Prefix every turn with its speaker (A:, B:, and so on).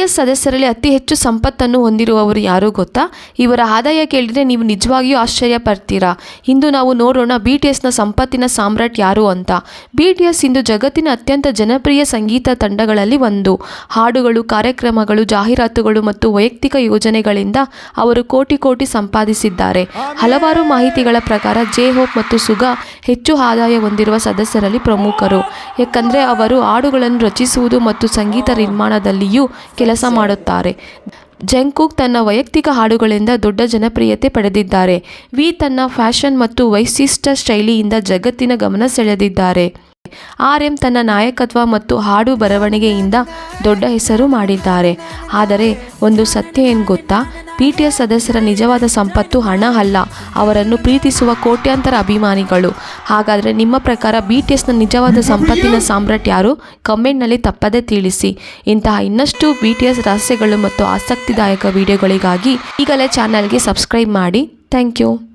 A: BTS ಸದಸ್ಯರಲ್ಲಿ ಅತಿ ಹೆಚ್ಚು ಸಂಪತ್ತನ್ನು ಹೊಂದಿರುವವರು ಯಾರು ಗೊತ್ತಾ? ಇವರ ಆದಾಯ ಕೇಳಿದರೆ ನೀವು ನಿಜವಾಗಿಯೂ ಆಶ್ಚರ್ಯ ಪಡ್ತೀರಾ. ಇಂದು ನಾವು ನೋಡೋಣ BTSನ ಸಂಪತ್ತಿನ ಸಾಮ್ರಾಟ್ ಯಾರು ಅಂತ. BTS ಇಂದು ಜಗತ್ತಿನ ಅತ್ಯಂತ ಜನಪ್ರಿಯ ಸಂಗೀತ ತಂಡಗಳಲ್ಲಿ ಒಂದು. ಹಾಡುಗಳು, ಕಾರ್ಯಕ್ರಮಗಳು, ಜಾಹೀರಾತುಗಳು ಮತ್ತು ವೈಯಕ್ತಿಕ ಯೋಜನೆಗಳಿಂದ ಅವರು ಕೋಟಿ ಸಂಪಾದಿಸಿದ್ದಾರೆ. ಹಲವಾರು ಮಾಹಿತಿಗಳ ಪ್ರಕಾರ ಜೆ-ಹೋಪ್ ಮತ್ತು ಸುಗಾ ಹೆಚ್ಚು ಆದಾಯ ಹೊಂದಿರುವ ಸದಸ್ಯರಲ್ಲಿ ಪ್ರಮುಖರು. ಯಾಕಂದರೆ ಅವರು ಹಾಡುಗಳನ್ನು ರಚಿಸುವುದು ಮತ್ತು ಸಂಗೀತ ನಿರ್ಮಾಣದಲ್ಲಿಯೂ ಕೆಲಸ ಮಾಡುತ್ತಾರೆ. ಜಂಗ್ಕುಕ್ ತನ್ನ ವೈಯಕ್ತಿಕ ಹಾಡುಗಳಿಂದ ದೊಡ್ಡ ಜನಪ್ರಿಯತೆ ಪಡೆದಿದ್ದಾರೆ. ವಿ ತನ್ನ ಫ್ಯಾಷನ್ ಮತ್ತು ವೈಶಿಷ್ಟ್ಯ ಶೈಲಿಯಿಂದ ಜಗತ್ತಿನ ಗಮನ ಸೆಳೆದಿದ್ದಾರೆ. RM ತನ್ನ ನಾಯಕತ್ವ ಮತ್ತು ಹಾಡು ಬರವಣಿಗೆಯಿಂದ ದೊಡ್ಡ ಹೆಸರು ಮಾಡಿದ್ದಾರೆ. ಆದರೆ ಒಂದು ಸತ್ಯ ಏನು ಗೊತ್ತಾ? BTS ಸದಸ್ಯರ ನಿಜವಾದ ಸಂಪತ್ತು ಹಣ ಅಲ್ಲ, ಅವರನ್ನು ಪ್ರೀತಿಸುವ ಕೋಟ್ಯಾಂತರ ಅಭಿಮಾನಿಗಳು. ಹಾಗಾದರೆ ನಿಮ್ಮ ಪ್ರಕಾರ BTSನ ನಿಜವಾದ ಸಂಪತ್ತಿನ ಸಾಮ್ರಾಟ್ ಯಾರು? ಕಮೆಂಟ್ನಲ್ಲಿ ತಪ್ಪದೇ ತಿಳಿಸಿ. ಇಂತಹ ಇನ್ನಷ್ಟು BTS ರಹಸ್ಯಗಳು ಮತ್ತು ಆಸಕ್ತಿದಾಯಕ ವಿಡಿಯೋಗಳಿಗಾಗಿ ಈಗಲೇ ಚಾನಲ್ಗೆ ಸಬ್ಸ್ಕ್ರೈಬ್ ಮಾಡಿ. Thank you.